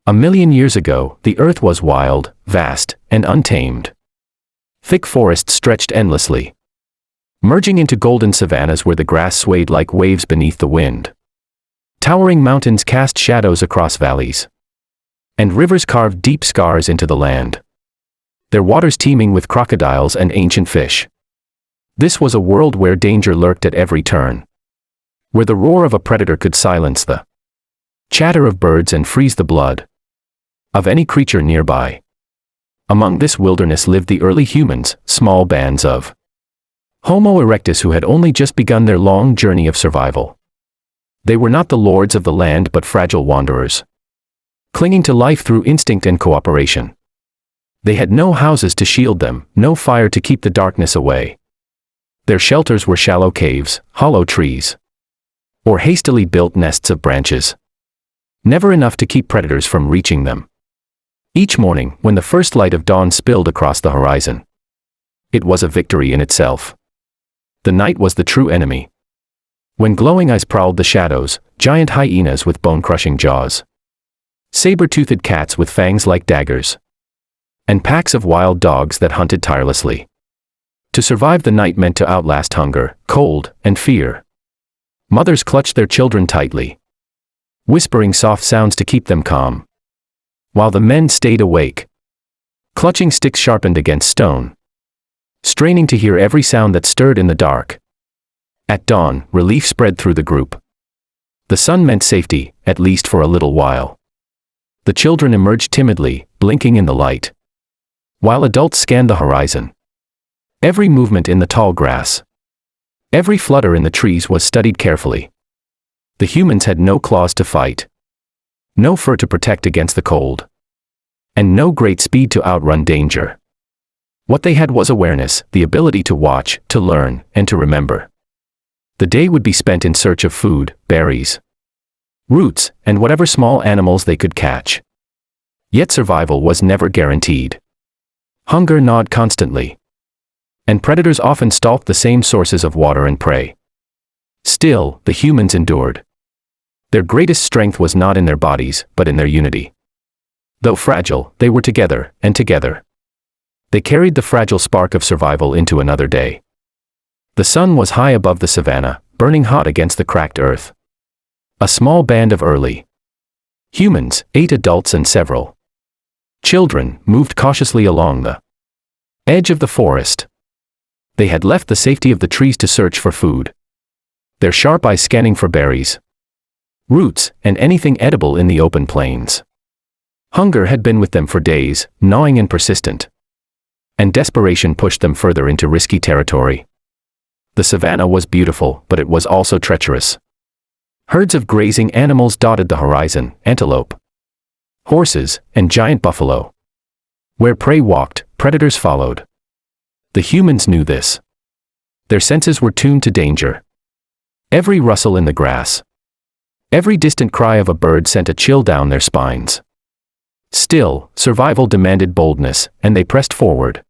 1 million years ago, the earth was wild, vast, and untamed. Thick forests stretched endlessly, merging into golden savannas where the grass swayed like waves beneath the wind. Towering mountains cast shadows across valleys, and rivers carved deep scars into the land, their waters teeming with crocodiles and ancient fish. This was a world where danger lurked at every turn, where the roar of a predator could silence the chatter of birds and freeze the blood of any creature nearby. Among this wilderness lived the early humans, small bands of Homo erectus who had only just begun their long journey of survival. They were not the lords of the land but fragile wanderers, clinging to life through instinct and cooperation. They had no houses to shield them, no fire to keep the darkness away. Their shelters were shallow caves, hollow trees, or hastily built nests of branches, never enough to keep predators from reaching them. Each morning, when the first light of dawn spilled across the horizon, it was a victory in itself. The night was the true enemy. When glowing eyes prowled the shadows, giant hyenas with bone-crushing jaws, saber-toothed cats with fangs like daggers, and packs of wild dogs that hunted tirelessly. To survive the night meant to outlast hunger, cold, and fear. Mothers clutched their children tightly, whispering soft sounds to keep them calm, while the men stayed awake, clutching sticks sharpened against stone, straining to hear every sound that stirred in the dark. At dawn, relief spread through the group. The sun meant safety, at least for a little while. The children emerged timidly, blinking in the light, while adults scanned the horizon. Every movement in the tall grass, every flutter in the trees was studied carefully. The humans had no claws to fight, no fur to protect against the cold, and no great speed to outrun danger. What they had was awareness, the ability to watch, to learn, and to remember. The day would be spent in search of food, berries, roots, and whatever small animals they could catch. Yet survival was never guaranteed. Hunger gnawed constantly, and predators often stalked the same sources of water and prey. Still, the humans endured. Their greatest strength was not in their bodies, but in their unity. Though fragile, they were together, and together they carried the fragile spark of survival into another day. The sun was high above the savanna, burning hot against the cracked earth. A small band of early humans, 8 adults and several children, moved cautiously along the edge of the forest. They had left the safety of the trees to search for food, their sharp eyes scanning for berries, roots, and anything edible in the open plains. Hunger had been with them for days, gnawing and persistent, and desperation pushed them further into risky territory. The savanna was beautiful, but it was also treacherous. Herds of grazing animals dotted the horizon, antelope, horses, and giant buffalo. Where prey walked, predators followed. The humans knew this. Their senses were tuned to danger. Every rustle in the grass, every distant cry of a bird sent a chill down their spines. Still, survival demanded boldness, and they pressed forward.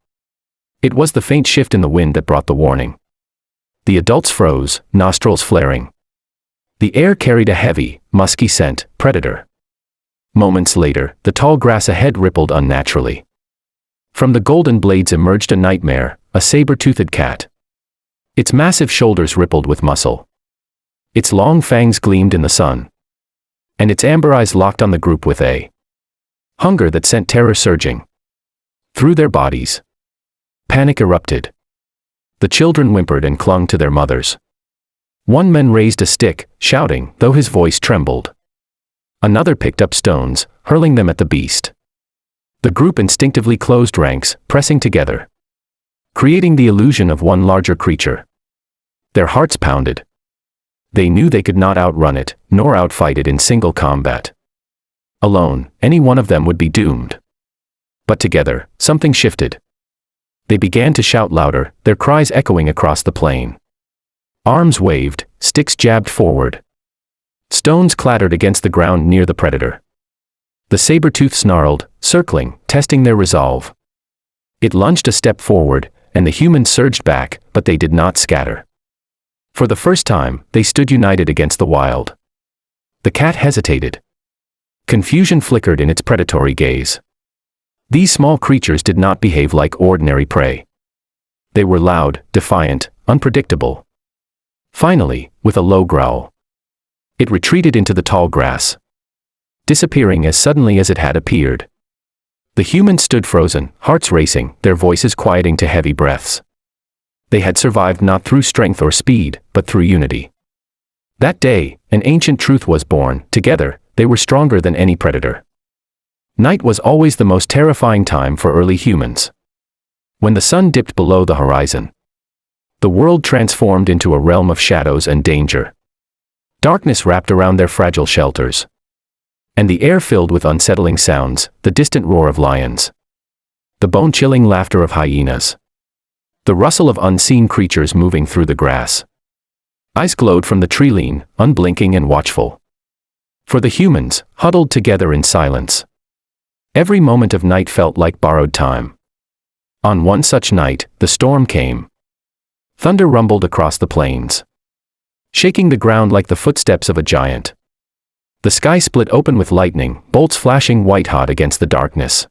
It was the faint shift in the wind that brought the warning. The adults froze, nostrils flaring. The air carried a heavy, musky scent, predator. Moments later, the tall grass ahead rippled unnaturally. From the golden blades emerged a nightmare, a saber-toothed cat. Its massive shoulders rippled with muscle. Its long fangs gleamed in the sun, and its amber eyes locked on the group with a hunger that sent terror surging through their bodies. Panic erupted. The children whimpered and clung to their mothers. One man raised a stick, shouting, though his voice trembled. Another picked up stones, hurling them at the beast. The group instinctively closed ranks, pressing together, creating the illusion of one larger creature. Their hearts pounded. They knew they could not outrun it, nor outfight it in single combat. Alone, any one of them would be doomed. But together, something shifted. They began to shout louder, their cries echoing across the plain. Arms waved, sticks jabbed forward. Stones clattered against the ground near the predator. The saber-tooth snarled, circling, testing their resolve. It lunged a step forward, and the humans surged back, but they did not scatter. For the first time, they stood united against the wild. The cat hesitated, Confusion flickered in its predatory gaze. These small creatures did not behave like ordinary prey. They were loud, defiant, unpredictable. Finally, with a low growl, it retreated into the tall grass, disappearing as suddenly as it had appeared. The humans stood frozen, hearts racing, their voices quieting to heavy breaths. They had survived not through strength or speed, but through unity. That day, an ancient truth was born. Together, they were stronger than any predator. Night was always the most terrifying time for early humans. When the sun dipped below the horizon, the world transformed into a realm of shadows and danger. Darkness wrapped around their fragile shelters, and the air filled with unsettling sounds, the distant roar of lions, the bone-chilling laughter of hyenas, the rustle of unseen creatures moving through the grass. Eyes glowed from the tree-lean, unblinking and watchful. For the humans, huddled together in silence, every moment of night felt like borrowed time. On one such night, the storm came. Thunder rumbled across the plains, shaking the ground like the footsteps of a giant. The sky split open with lightning, bolts flashing white-hot against the darkness.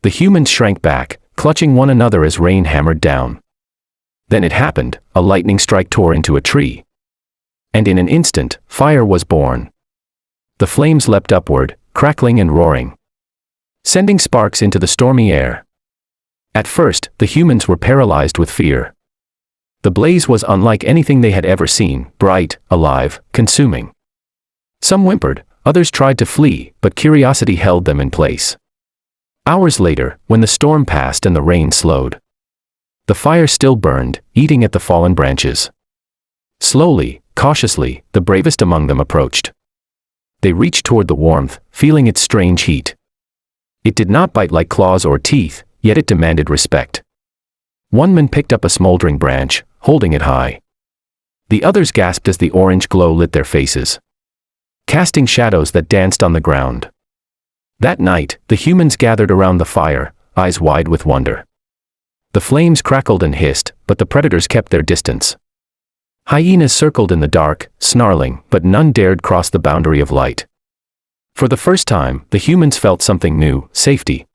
The humans shrank back, clutching one another as rain hammered down. Then it happened, a lightning strike tore into a tree. And in an instant, fire was born. The flames leapt upward, crackling and roaring, sending sparks into the stormy air. At first, the humans were paralyzed with fear. The blaze was unlike anything they had ever seen, bright, alive, consuming. Some whimpered, others tried to flee, but curiosity held them in place. Hours later, when the storm passed and the rain slowed, the fire still burned, eating at the fallen branches. Slowly, cautiously, the bravest among them approached. They reached toward the warmth, feeling its strange heat. It did not bite like claws or teeth, yet it demanded respect. One man picked up a smoldering branch, holding it high. The others gasped as the orange glow lit their faces, casting shadows that danced on the ground. That night, the humans gathered around the fire, eyes wide with wonder. The flames crackled and hissed, but the predators kept their distance. Hyenas circled in the dark, snarling, but none dared cross the boundary of light. For the first time, the humans felt something new, safety.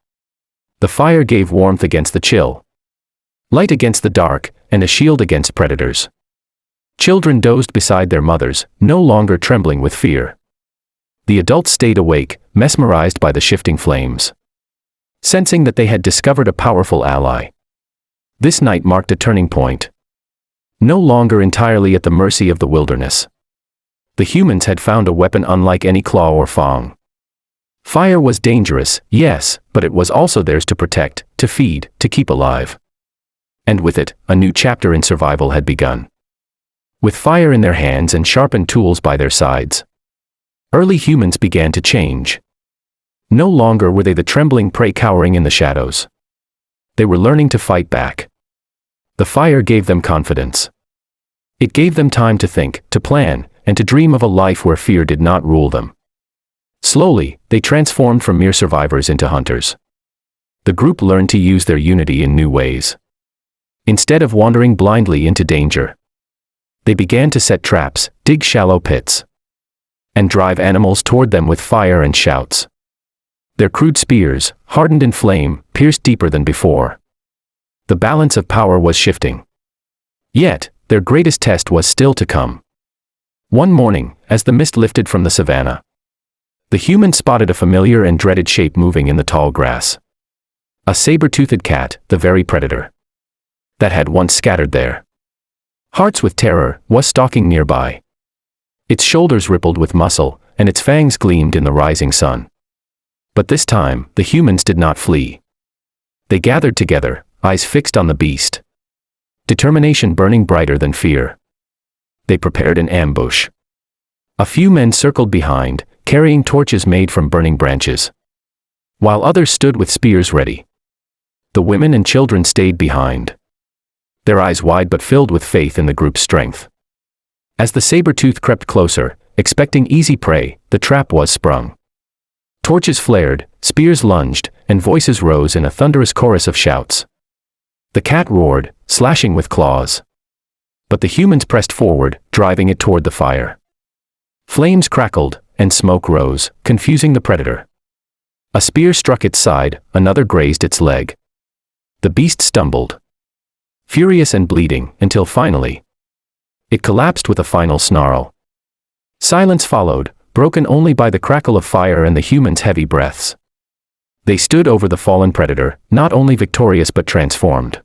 The fire gave warmth against the chill, light against the dark, and a shield against predators. Children dozed beside their mothers, no longer trembling with fear. The adults stayed awake, mesmerized by the shifting flames, sensing that they had discovered a powerful ally. This night marked a turning point. No longer entirely at the mercy of the wilderness, the humans had found a weapon unlike any claw or fang. Fire was dangerous, yes, but it was also theirs to protect, to feed, to keep alive. And with it, a new chapter in survival had begun. With fire in their hands and sharpened tools by their sides, early humans began to change. No longer were they the trembling prey cowering in the shadows. They were learning to fight back. The fire gave them confidence. It gave them time to think, to plan, and to dream of a life where fear did not rule them. Slowly, they transformed from mere survivors into hunters. The group learned to use their unity in new ways. Instead of wandering blindly into danger, they began to set traps, dig shallow pits, and drive animals toward them with fire and shouts. Their crude spears, hardened in flame, pierced deeper than before. The balance of power was shifting. Yet, their greatest test was still to come. One morning, as the mist lifted from the savannah, the humans spotted a familiar and dreaded shape moving in the tall grass. A saber-toothed cat, the very predator that had once scattered there hearts with terror, was stalking nearby. Its shoulders rippled with muscle, and its fangs gleamed in the rising sun. But this time, the humans did not flee. They gathered together, eyes fixed on the beast, determination burning brighter than fear. They prepared an ambush. A few men circled behind, carrying torches made from burning branches, while others stood with spears ready. The women and children stayed behind, their eyes wide but filled with faith in the group's strength. As the saber-tooth crept closer, expecting easy prey, the trap was sprung. Torches flared, spears lunged, and voices rose in a thunderous chorus of shouts. The cat roared, slashing with claws. But the humans pressed forward, driving it toward the fire. Flames crackled, and smoke rose, confusing the predator. A spear struck its side, another grazed its leg. The beast stumbled, furious and bleeding, until finally, it collapsed with a final snarl. Silence followed, broken only by the crackle of fire and the humans' heavy breaths. They stood over the fallen predator, not only victorious but transformed.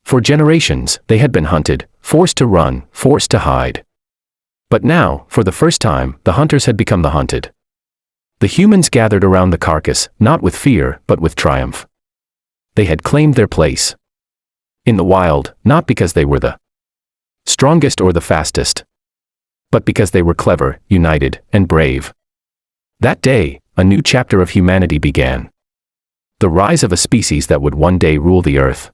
For generations, they had been hunted, forced to run, forced to hide. But now, for the first time, the hunters had become the hunted. The humans gathered around the carcass, not with fear, but with triumph. They had claimed their place in the wild, not because they were the strongest or the fastest, but because they were clever, united, and brave. That day, a new chapter of humanity began. The rise of a species that would one day rule the earth.